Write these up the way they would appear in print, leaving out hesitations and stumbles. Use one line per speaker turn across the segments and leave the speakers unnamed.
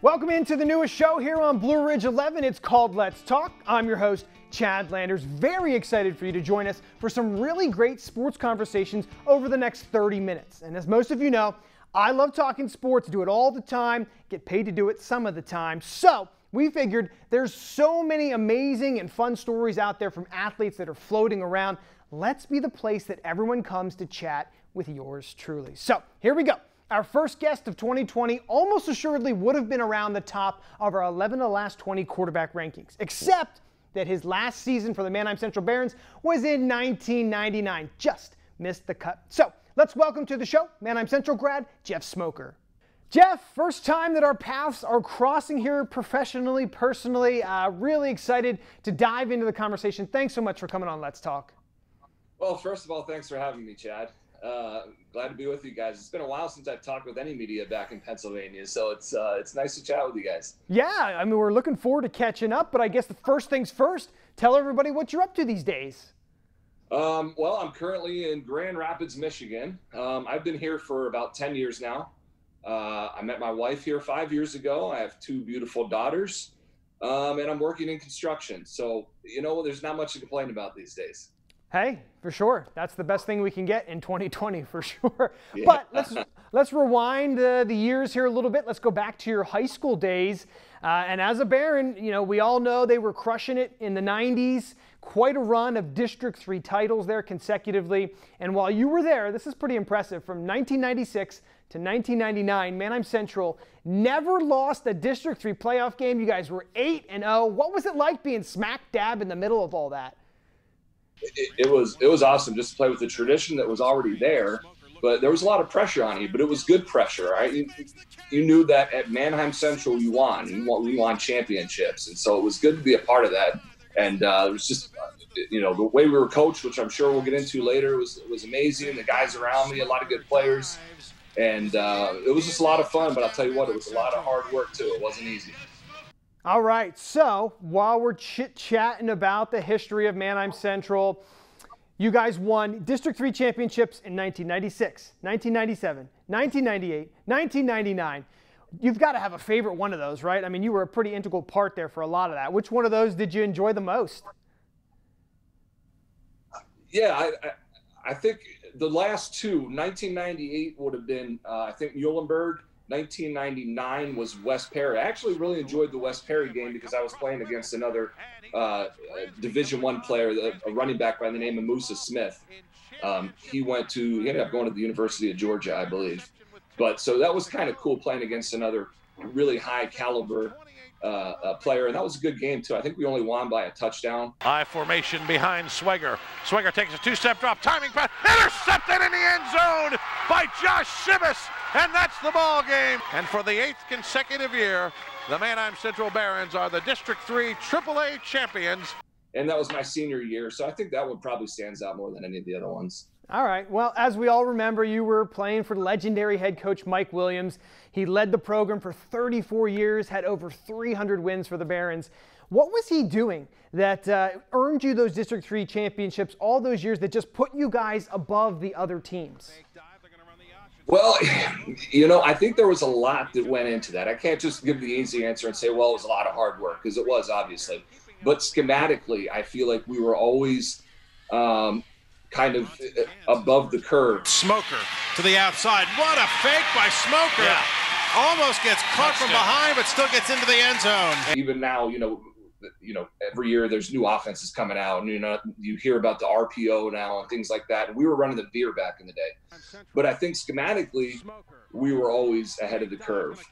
Welcome into the newest show here on Blue Ridge 11. It's called Let's Talk. I'm your host, Chad Landers. Very excited for you to join us for some really great sports conversations over the next 30 minutes. And as most of you know, I love talking sports, do it all the time, get paid to do it some of the time. So we figured there's so many amazing and fun stories out there from athletes that are floating around. Let's be the place that everyone comes to chat with yours truly. So here we go. Our first guest of 2020 almost assuredly would have been around the top of our 11 of the last 20 quarterback rankings, except that his last season for the Manheim Central Barons was in 1999. Just missed the cut. So let's welcome to the show Manheim Central grad, Jeff Smoker. Jeff, first time that our paths are crossing here professionally, personally. Really excited to dive into the conversation. Thanks so much for coming on Let's Talk.
Well, first of all, thanks for having me, Chad. Glad to be with you guys. It's been a while since I've talked with any media back in Pennsylvania, so it's nice to chat with you guys.
Yeah, I mean, we're looking forward to catching up, but I guess the first things first, tell everybody what you're up to these days.
Well, I'm currently in Grand Rapids, Michigan. I've been here for about 10 years now. I met my wife here 5 years ago. I have two beautiful daughters, and I'm working in construction. So, you know, there's not much to complain about these days.
Hey, for sure. That's the best thing we can get in 2020, for sure.
Yeah.
But let's rewind the years here a little bit. Let's go back to your high school days. And as a Baron, you know, we all know they were crushing it in the 90s. Quite a run of District 3 titles there consecutively. And while you were there, this is pretty impressive. From 1996 to 1999, Manheim Central never lost a District 3 playoff game. You guys were 8-0. What was it like being smack dab in the middle of all that?
It was awesome just to play with the tradition that was already there, but there was a lot of pressure on you, but it was good pressure, right? You knew that at Manheim Central we won championships, and so it was good to be a part of that. And it was just, you know, the way we were coached, which I'm sure we'll get into later, was amazing. The guys around me, a lot of good players, and it was just a lot of fun. But I'll tell you what, it was a lot of hard work too. It wasn't easy.
All right, so while we're chit-chatting about the history of Manheim Central, you guys won District 3 championships in 1996, 1997, 1998, 1999. You've got to have a favorite one of those, right? I mean, you were a pretty integral part there for a lot of that. Which one of those did you enjoy the most?
Yeah, I think the last two, 1998 would have been, I think, Muhlenberg. 1999 was West Perry. I actually really enjoyed the West Perry game because I was playing against another Division I player, a running back by the name of Musa Smith. He ended up going to the University of Georgia, I believe. But so that was kind of cool playing against another really high caliber player, and that was a good game too. I think we only won by a touchdown.
High formation behind Swegger. Swegger takes a two-step drop, timing pass, intercepted in the end zone by Josh Shibis, and that's the ball game. And for the 8th consecutive year, the Manheim Central Barons are the District 3 AAA champions.
And that was my senior year, so I think that one probably stands out more than any of the other ones.
All right. Well, as we all remember, you were playing for legendary head coach Mike Williams. He led the program for 34 years, had over 300 wins for the Barons. What was he doing that earned you those District 3 championships all those years that just put you guys above the other teams?
Well, you know, I think there was a lot that went into that. I can't just give the easy answer and say, well, it was a lot of hard work, because it was, obviously. But schematically, I feel like we were always kind of above the curve.
Smoker to the outside. What a fake by Smoker.
Yeah.
Almost gets caught from behind, but still gets into the end zone.
Even now, you know, every year there's new offenses coming out, and you hear about the RPO now and things like that. And we were running the veer back in the day. But I think schematically, we were always ahead of the curve.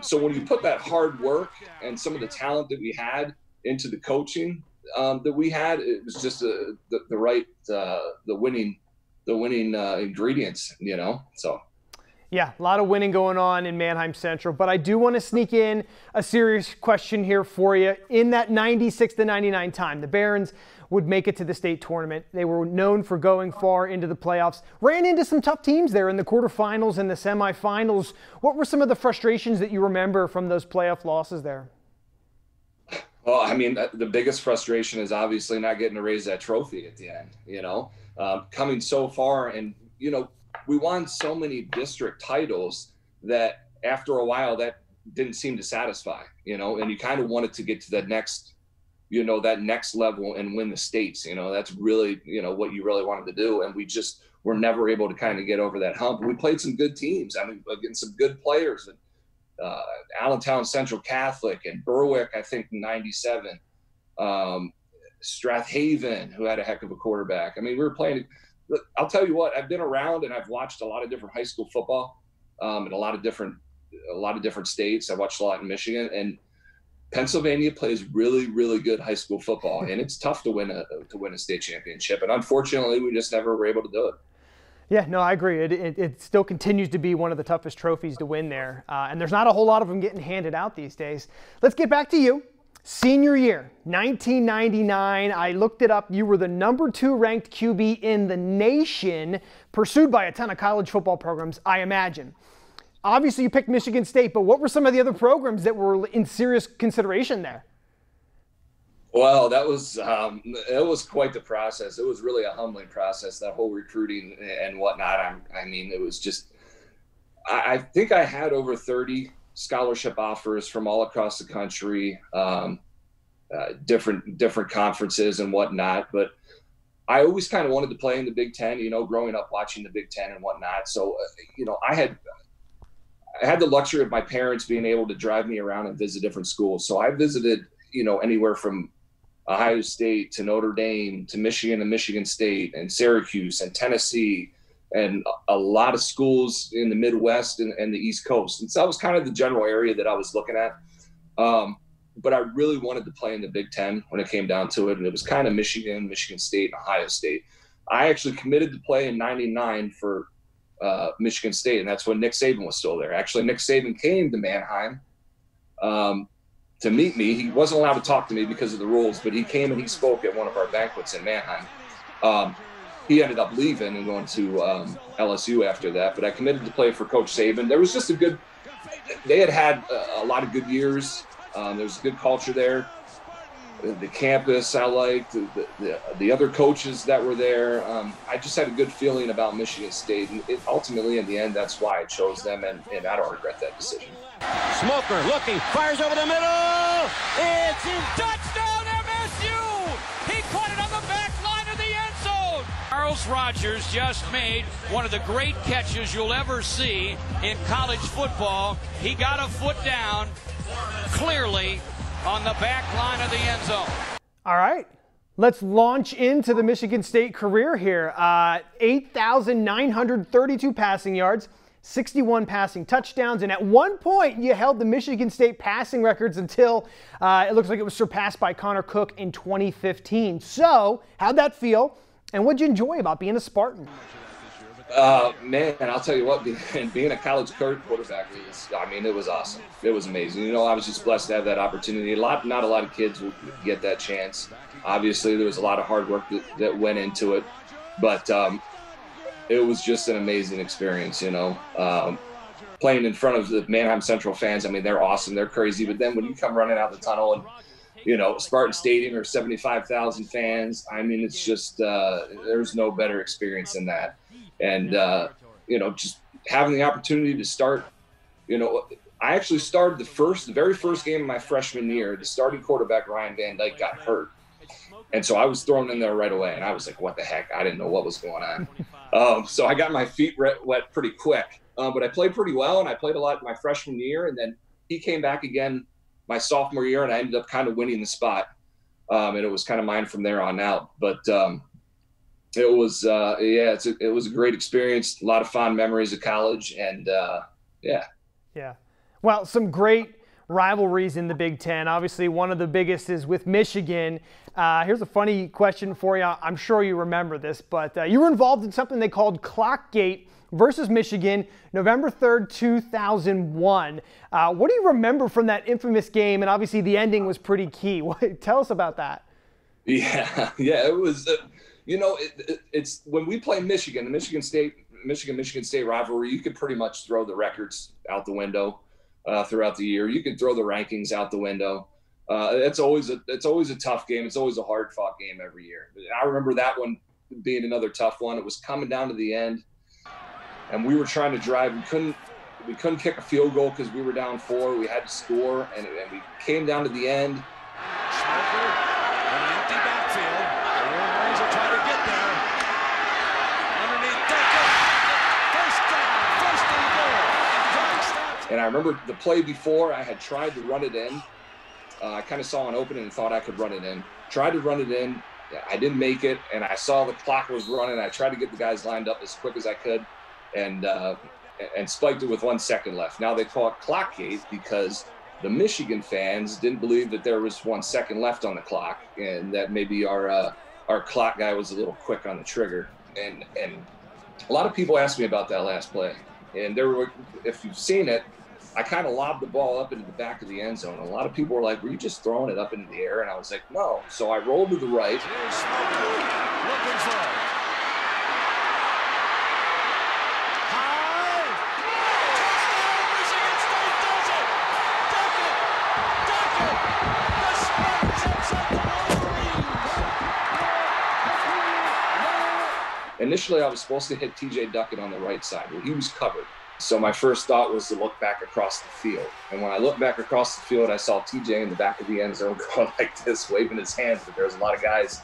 So when you put that hard work and some of the talent that we had into the coaching that we had, it was just the winning ingredients, you know. So.
Yeah, a lot of winning going on in Manheim Central, but I do want to sneak in a serious question here for you. In that 96 to 99 time, the Barons would make it to the state tournament. They were known for going far into the playoffs, ran into some tough teams there in the quarterfinals and the semifinals. What were some of the frustrations that you remember from those playoff losses there?
Well, I mean, the biggest frustration is obviously not getting to raise that trophy at the end, you know, coming so far. And, you know, we won so many district titles that after a while that didn't seem to satisfy, and you kind of wanted to get to that next, that next level and win the states. That's really, what you really wanted to do. And we just were never able to kind of get over that hump. We played some good teams. I mean, against some good players, and Allentown Central Catholic and Berwick, I think 97, Strathaven, who had a heck of a quarterback. I mean, we were playing. I'll tell you what, I've been around and I've watched a lot of different high school football in a lot of different states. I watched a lot in Michigan, and Pennsylvania plays really, really good high school football, and it's tough to win a state championship. And unfortunately, we just never were able to do it.
Yeah, no, I agree. It still continues to be one of the toughest trophies to win there, and there's not a whole lot of them getting handed out these days. Let's get back to you. Senior year, 1999. I looked it up. You were the #2 ranked QB in the nation, pursued by a ton of college football programs, I imagine. Obviously, you picked Michigan State, but what were some of the other programs that were in serious consideration there?
Well, it was quite the process. It was really a humbling process, that whole recruiting and whatnot. I mean, it was just, I think I had over 30 scholarship offers from all across the country, different conferences and whatnot. But I always kind of wanted to play in the Big Ten, growing up watching the Big Ten and whatnot. So, I had the luxury of my parents being able to drive me around and visit different schools. So I visited, anywhere from Ohio State to Notre Dame to Michigan and Michigan State and Syracuse and Tennessee and a lot of schools in the Midwest and the East Coast. And so that was kind of the general area that I was looking at. But I really wanted to play in the Big Ten when it came down to it. And it was kind of Michigan, Michigan State, and Ohio State. I actually committed to play in 99 for Michigan State, and that's when Nick Saban was still there. Actually, Nick Saban came to Manheim to meet me. He wasn't allowed to talk to me because of the rules, but he came and he spoke at one of our banquets in Manheim. He ended up leaving and going to LSU after that, but I committed to play for Coach Saban. There was just they had a lot of good years. There was a good culture there. The campus I liked, the other coaches that were there. I just had a good feeling about Michigan State, and ultimately, in the end, that's why I chose them, and I don't regret that decision.
Smoker looking, fires over the middle. It's in, touchdown MSU! He caught it on the back line of the end zone. Charles Rogers just made one of the great catches you'll ever see in college football. He got a foot down clearly on the back line of the end zone. All
right, let's launch into the Michigan State career here. 8,932 passing yards, 61 passing touchdowns, and at one point you held the Michigan State passing records until it looks like it was surpassed by Connor Cook in 2015. So, how'd that feel, and what'd you enjoy about being a Spartan?
Man, I'll tell you what, being a college quarterback it was awesome. It was amazing. I was just blessed to have that opportunity. Not a lot of kids will get that chance. Obviously, there was a lot of hard work that went into it, but it was just an amazing experience, playing in front of the Manheim Central fans. I mean, they're awesome. They're crazy. But then when you come running out the tunnel and, Spartan Stadium or 75,000 fans, I mean, it's just there's no better experience than that. And, just having the opportunity to start, I actually started the very first game of my freshman year. The starting quarterback, Ryan Van Dyke, got hurt. And so I was thrown in there right away. And I was like, what the heck? I didn't know what was going on. So I got my feet wet pretty quick. But I played pretty well, and I played a lot my freshman year. And then he came back again my sophomore year, and I ended up kind of winning the spot. And it was kind of mine from there on out. But it was it was a great experience, a lot of fond memories of college, and yeah.
Well, some great rivalries in the Big Ten. Obviously, one of the biggest is with Michigan. Here's a funny question for you. I'm sure you remember this, but you were involved in something they called Clockgate versus Michigan, November 3rd, 2001. What do you remember from that infamous game? And obviously, the ending was pretty key. Tell us about that.
Yeah, it was. It's when we play Michigan, the Michigan State rivalry, you could pretty much throw the records out the window throughout the year. You can throw the rankings out the window. It's always a tough game. It's always a hard fought game every year. I remember that one being another tough one. It was coming down to the end, and we were trying to drive. we couldn't kick a field goal because we were down 4. We had to score, and we came down to the end.
Smoker in an empty backfield. The Wolverines will try to get there. Underneath, first and goal.
And I remember the play before, I had tried to run it in. I kind of saw an opening and thought I could run it in. Tried to run it in. I didn't make it, and I saw the clock was running. I tried to get the guys lined up as quick as I could, and spiked it with 1 second left. Now they call it Clockgate because the Michigan fans didn't believe that there was 1 second left on the clock, and that maybe our clock guy was a little quick on the trigger. And a lot of people asked me about that last play, and there were, if you've seen it, I kind of lobbed the ball up into the back of the end zone. A lot of people were like, "Were you just throwing it up into the air?" And I was like, "No." So I rolled to the right.
Here's Smoker looking for it. High. Michigan State does it. Duck it. The Spartans upset the Wolverines.
Initially, I was supposed to hit TJ Duckett on the right side. Well, he was covered. So my first thought was to look back across the field. And when I looked back across the field, I saw TJ in the back of the end zone going like this, waving his hands, but there was a lot of guys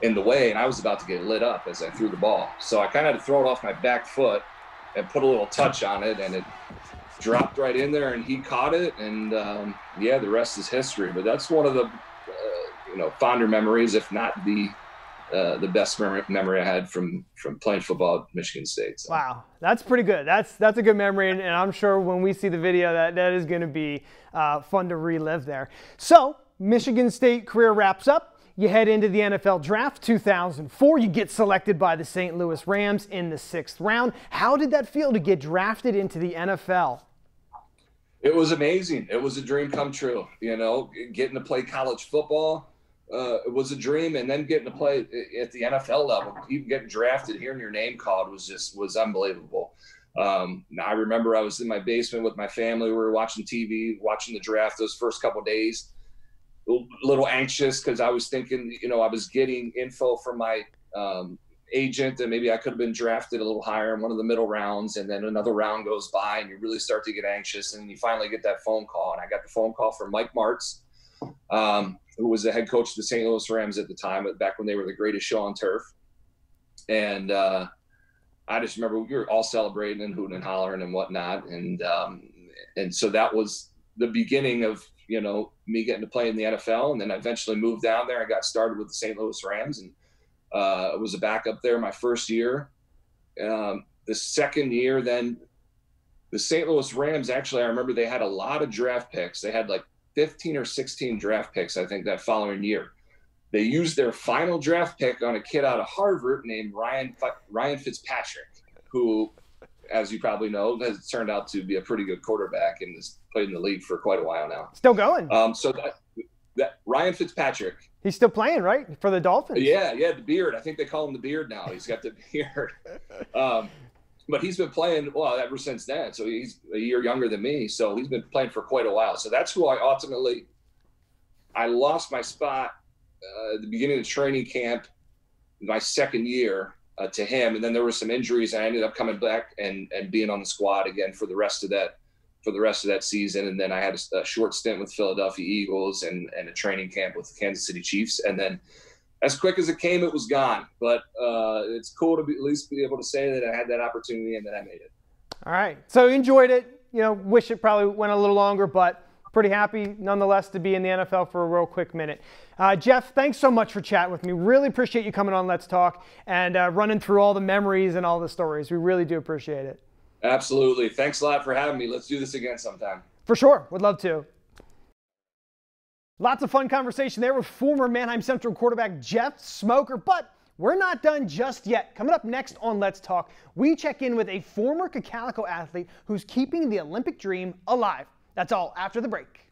in the way, and I was about to get lit up as I threw the ball. So I kind of had to throw it off my back foot and put a little touch on it, and it dropped right in there, and he caught it, and yeah, the rest is history. But that's one of the fonder memories, if not the best memory I had from playing football at Michigan State. So.
Wow, that's pretty good. That's a good memory, and I'm sure when we see the video that is going to be fun to relive there. So Michigan State career wraps up. You head into the NFL Draft 2004. You get selected by the St. Louis Rams in the 6th round. How did that feel to get drafted into the NFL?
It was amazing. It was a dream come true. Getting to play college football. It was a dream, and then getting to play at the NFL level, even getting drafted, hearing your name called was unbelievable. I remember I was in my basement with my family. We were watching TV, watching the draft those first couple of days. A little anxious because I was thinking, I was getting info from my agent that maybe I could have been drafted a little higher in one of the middle rounds, and then another round goes by, and you really start to get anxious, and you finally get that phone call. And I got the phone call from Mike Martz, who was the head coach of the St. Louis Rams at the time, back when they were the greatest show on turf. And I just remember we were all celebrating and hooting and hollering and whatnot. And so that was the beginning of, me getting to play in the NFL. And then I eventually moved down there and got started with the St. Louis Rams. And I was a backup there my first year. The second year, then the St. Louis Rams, actually, I remember they had a lot of draft picks. They had like 15 or 16 draft picks, I think, that following year. They used their final draft pick on a kid out of Harvard named Ryan Fitzpatrick, who, as you probably know, has turned out to be a pretty good quarterback and has played in the league for quite a while now.
Still going.
So that Ryan Fitzpatrick.
He's still playing, right, for the Dolphins?
Yeah, the beard. I think they call him the beard now. He's got the beard. But he's been playing, ever since then. So he's a year younger than me. So he's been playing for quite a while. So that's who I lost my spot at the beginning of training camp, my second year, to him. And then there were some injuries, and I ended up coming back and being on the squad again for the rest of that season. And then I had a short stint with Philadelphia Eagles and a training camp with the Kansas City Chiefs. And then as quick as it came, it was gone. But it's cool to at least be able to say that I had that opportunity and that I made it.
All right. So you enjoyed it. Wish it probably went a little longer, but pretty happy nonetheless to be in the NFL for a real quick minute. Jeff, thanks so much for chatting with me. Really appreciate you coming on Let's Talk and running through all the memories and all the stories. We really do appreciate it.
Absolutely. Thanks a lot for having me. Let's do this again sometime.
For sure. Would love to. Lots of fun conversation there with former Manheim Central quarterback Jeff Smoker, but we're not done just yet. Coming up next on Let's Talk, we check in with a former Cocalico athlete who's keeping the Olympic dream alive. That's all after the break.